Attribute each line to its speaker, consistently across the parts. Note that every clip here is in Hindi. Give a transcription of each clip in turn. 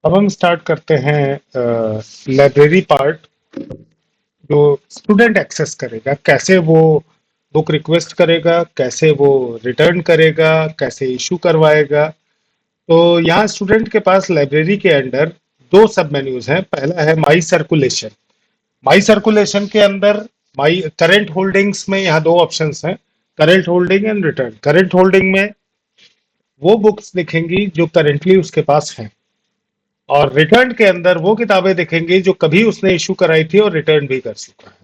Speaker 1: अब हम स्टार्ट करते हैं लाइब्रेरी पार्ट, जो स्टूडेंट एक्सेस करेगा, कैसे वो बुक रिक्वेस्ट करेगा, कैसे वो रिटर्न करेगा, कैसे इशू करवाएगा। तो यहाँ स्टूडेंट के पास लाइब्रेरी के अंदर दो सब मेन्यूज हैं। पहला है माई सर्कुलेशन। माई सर्कुलेशन के अंदर माई करंट होल्डिंग्स में यहाँ दो ऑप्शंस हैं, current holding and return. Current holding में वो बुक्स दिखेंगी जो करेंटली उसके पास हैं, और रिटर्न के अंदर वो किताबें दिखेंगी जो कभी उसने इशू कराई थी और रिटर्न भी कर चुका है।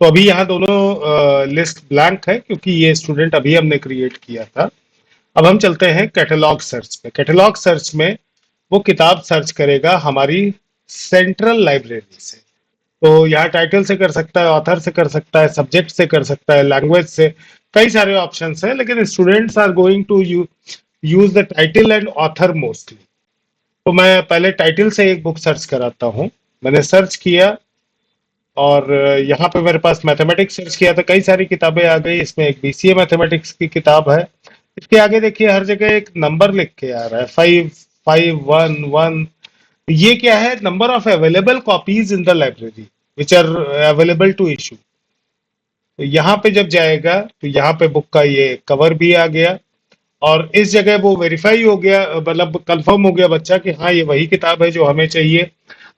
Speaker 1: तो अभी यहाँ दोनों लिस्ट ब्लैंक है क्योंकि ये स्टूडेंट अभी हमने क्रिएट किया था। अब हम चलते हैं कैटलॉग सर्च पे। कैटलॉग सर्च में वो किताब सर्च करेगा हमारी सेंट्रल लाइब्रेरी से। तो यहाँ टाइटल से कर सकता है, ऑथर से कर सकता है, सब्जेक्ट से कर सकता है, लैंग्वेज से, कई सारे ऑप्शंस हैं, लेकिन students are going to use the title and author mostly. तो मैं पहले टाइटल से एक बुक सर्च कराता हूँ। मैंने सर्च किया और यहाँ पे मेरे पास मैथमेटिक्स सर्च किया तो कई सारी किताबें आ गई। इसमें एक बीसीए मैथमेटिक्स की किताब है। इसके आगे देखिए हर जगह एक नंबर लिख के आ रहा है, 5511। ये क्या है? Number of available copies in the library which are available to issue. तो यहाँ पे जब जाएगा तो यहाँ पे बुक का ये कवर भी आ गया, और इस जगह वो वेरीफाई हो गया, मतलब कंफर्म हो गया बच्चा कि हाँ ये वही किताब है जो हमें चाहिए।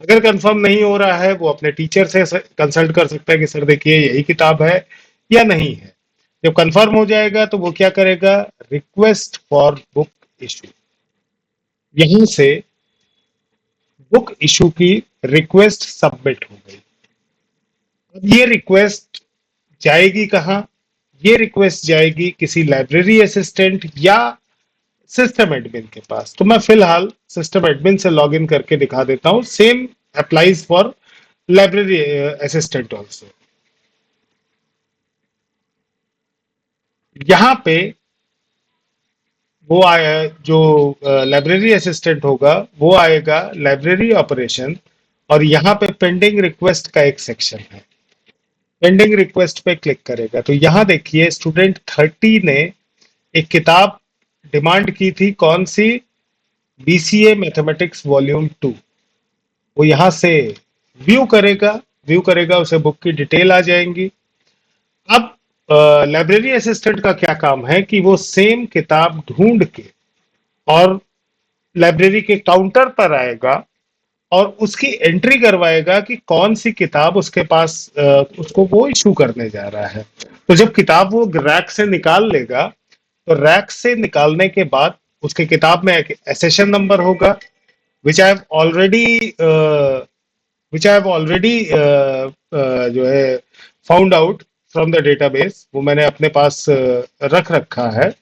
Speaker 1: अगर कंफर्म नहीं हो रहा है, वो अपने टीचर से कंसल्ट कर सकता है कि सर देखिए यही किताब है या नहीं है। जब कंफर्म हो जाएगा तो वो क्या करेगा? Request for book issue. यहीं से बुक इशू की रिक्वेस्ट सबमिट हो गई। अब ये रिक्वेस्ट जाएगी कहाँ? ये रिक्वेस्ट जाएगी किसी लाइब्रेरी असिस्टेंट या सिस्टम एडमिन के पास। तो मैं फिलहाल सिस्टम एडमिन से लॉगिन करके दिखा देता हूं। Same applies for library assistant also. यहाँ पे वो आया, जो लाइब्रेरी असिस्टेंट होगा वो आएगा लाइब्रेरी ऑपरेशन, और यहाँ पे पेंडिंग रिक्वेस्ट का एक सेक्शन है। पेंडिंग रिक्वेस्ट पे क्लिक करेगा तो यहाँ देखिए स्टूडेंट 30 ने एक किताब डिमांड की थी। कौन सी? BCA mathematics volume 2। वो यहाँ से व्यू करेगा। व्यू करेगा, उसे बुक की डिटेल आ जाएंगी। अब लाइब्रेरी असिस्टेंट का क्या काम है कि वो सेम किताब ढूंढ के और लाइब्रेरी के काउंटर पर आएगा और उसकी एंट्री करवाएगा कि कौन सी किताब उसके पास उसको वो इशू करने जा रहा है। तो जब किताब वो रैक से निकाल लेगा तो रैक से निकालने के बाद उसके किताब में एक एसेशन नंबर होगा, which I have already which I have already जो है found out from the database. वो मैंने अपने पास रख रखा है।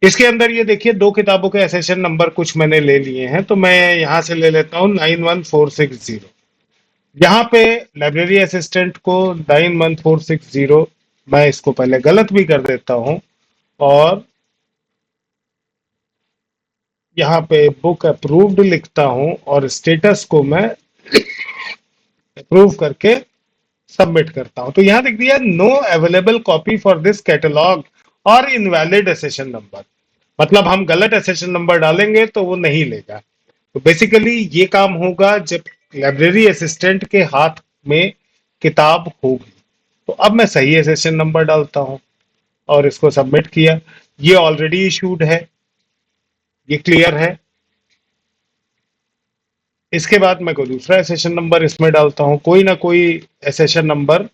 Speaker 1: इसके अंदर ये देखिए दो किताबों के एसेशन नंबर कुछ मैंने ले लिए हैं, तो मैं यहाँ से ले लेता हूँ 91460। यहाँ पे लाइब्रेरी असिस्टेंट को 91460, मैं इसको पहले गलत भी कर देता हूँ, और यहाँ पे बुक अप्रूव्ड लिखता हूँ और स्टेटस को मैं अप्रूव करके सबमिट करता हूं। तो यहां देख दिया no available copy for this catalogue और इनवैलिड एसेशन नंबर। मतलब हम गलत एसेशन नंबर डालेंगे तो वो नहीं लेगा। तो बेसिकली ये काम होगा जब लाइब्रेरी असिस्टेंट के हाथ में किताब होगी। तो अब मैं सही एसेशन नंबर डालता हूं और इसको सबमिट किया। ये ऑलरेडी इशूड है, ये क्लियर है। इसके बाद मैं कोई दूसरा एसेशन नंबर इसमें डालता हूं। कोई ना कोई एसेशन नंबर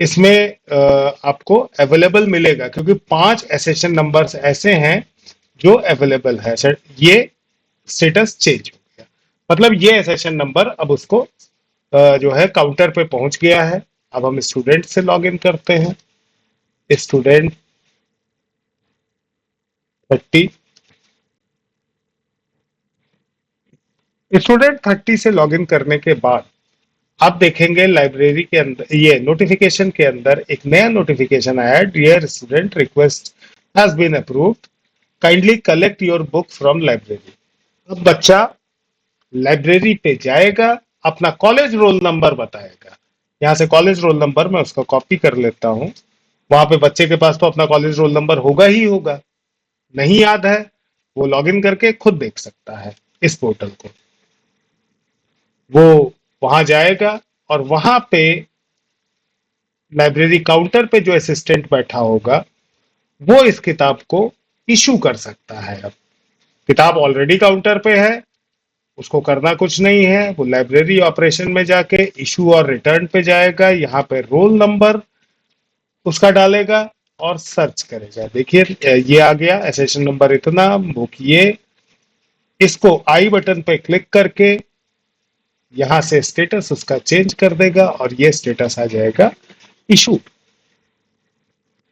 Speaker 1: इसमें आपको अवेलेबल मिलेगा, क्योंकि 5 एसेशन नंबर्स ऐसे हैं जो अवेलेबल है। ये स्टेटस चेंज हो गया, मतलब ये एसेशन नंबर अब उसको जो है काउंटर पे पहुंच गया है। अब हम स्टूडेंट से लॉगिन करते हैं। स्टूडेंट 30, स्टूडेंट 30 से लॉगिन करने के बाद आप देखेंगे लाइब्रेरी के अंदर ये नोटिफिकेशन के अंदर एक नया नोटिफिकेशन आया, dear student request has been approved, kindly collect your book from library. अब बच्चा लाइब्रेरी पे जाएगा, अपना कॉलेज रोल नंबर बताएगा। यहाँ से कॉलेज रोल नंबर मैं उसका कॉपी कर लेता हूँ। वहां पे बच्चे के पास तो अपना कॉलेज रोल नंबर होगा ही होगा। नहीं याद है, वो लॉगिन करके खुद देख सकता है इस पोर्टल को। वो वहां जाएगा और वहां पे लाइब्रेरी काउंटर पे जो असिस्टेंट बैठा होगा वो इस किताब को इशू कर सकता है। अब किताब ऑलरेडी काउंटर पे है, उसको करना कुछ नहीं है, वो लाइब्रेरी ऑपरेशन में जाके इशू और रिटर्न पे जाएगा, यहाँ पे रोल नंबर उसका डालेगा और सर्च करेगा। देखिए ये आ गया सेशन नंबर इतना बुक, ये इसको आई बटन पे क्लिक करके यहां से स्टेटस उसका चेंज कर देगा और ये स्टेटस आ जाएगा इशू।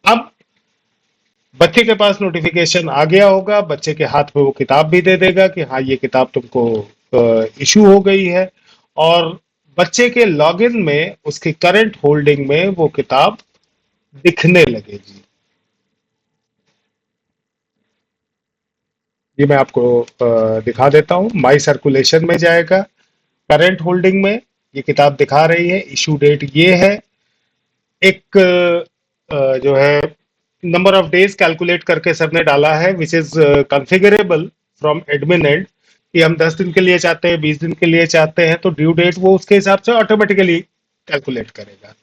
Speaker 1: अब बच्चे के पास नोटिफिकेशन आ गया होगा, बच्चे के हाथ में वो किताब भी दे देगा कि हाँ ये किताब तुमको इशू हो गई है, और बच्चे के लॉगिन में उसकी करंट होल्डिंग में वो किताब दिखने लगेगी। ये मैं आपको दिखा देता हूं। माई सर्कुलेशन में जाएगा, करंट होल्डिंग में ये किताब दिखा रही है, इशू डेट ये है। एक जो है नंबर ऑफ डेज कैलकुलेट करके सर ने डाला है, which is configurable from admin end, कि हम 10 दिन के लिए चाहते हैं, 20 दिन के लिए चाहते हैं, तो ड्यू डेट वो उसके हिसाब से ऑटोमेटिकली कैलकुलेट करेगा।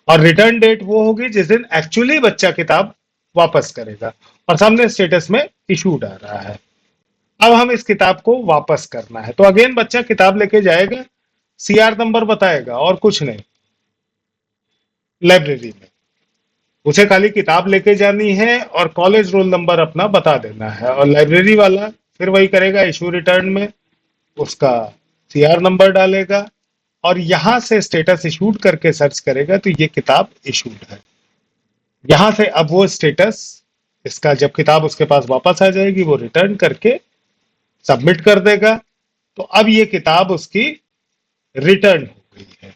Speaker 1: और रिटर्न डेट वो होगी जिस दिन एक्चुअली बच्चा किताब वापस करेगा, और सामने स्टेटस में इशूड आ रहा है। अब हम इस किताब को वापस करना है, तो अगेन बच्चा किताब लेके जाएगा, सीआर नंबर बताएगा और कुछ नहीं लाइब्रेरी में, उसे खाली किताब लेके जानी है और कॉलेज रोल नंबर अपना बता देना है, और लाइब्रेरी वाला फिर वही करेगा, इशू रिटर्न में उसका सीआर नंबर डालेगा और यहां से स्टेटस इशूड करके सर्च करेगा तो ये किताब इशूड है। यहां से अब वो स्टेटस इसका, जब किताब उसके पास वापस आ जाएगी वो रिटर्न करके सबमिट कर देगा, तो अब ये किताब उसकी रिटर्न हो गई है।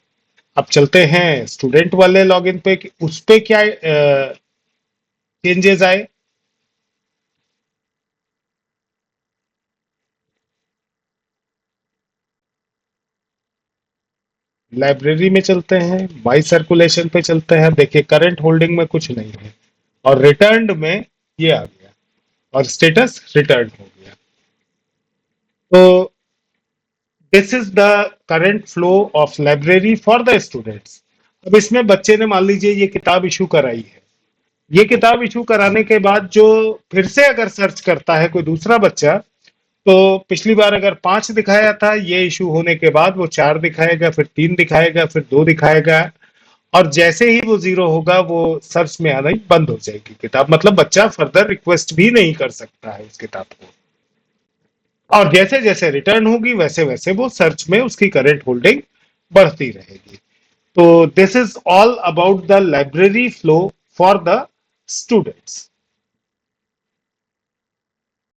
Speaker 1: अब चलते हैं स्टूडेंट वाले लॉगिन पे कि उस पे क्या चेंजेस आए। लाइब्रेरी में चलते हैं, माई सर्कुलेशन पे चलते हैं, देखिए करंट होल्डिंग में कुछ नहीं है और रिटर्न में ये आ गया और स्टेटस रिटर्न हो गया। तो this is the current flow of library for the students. अब इसमें बच्चे ने मान लीजिए ये किताब इशू कराई है, ये किताब इशू कराने के बाद जो फिर से अगर सर्च करता है कोई दूसरा बच्चा, तो पिछली बार अगर 5 दिखाया था, ये इशू होने के बाद वो 4 दिखाएगा, फिर 3 दिखाएगा, फिर 2 दिखाएगा, और जैसे ही वो 0 होगा वो सर्च में आना ही बंद हो जाएगी किताब, मतलब बच्चा फर्दर रिक्वेस्ट भी नहीं कर सकता है उस किताब को। और जैसे जैसे रिटर्न होगी वैसे वैसे वो सर्च में उसकी करंट होल्डिंग बढ़ती रहेगी। तो this is all about the library flow for the students.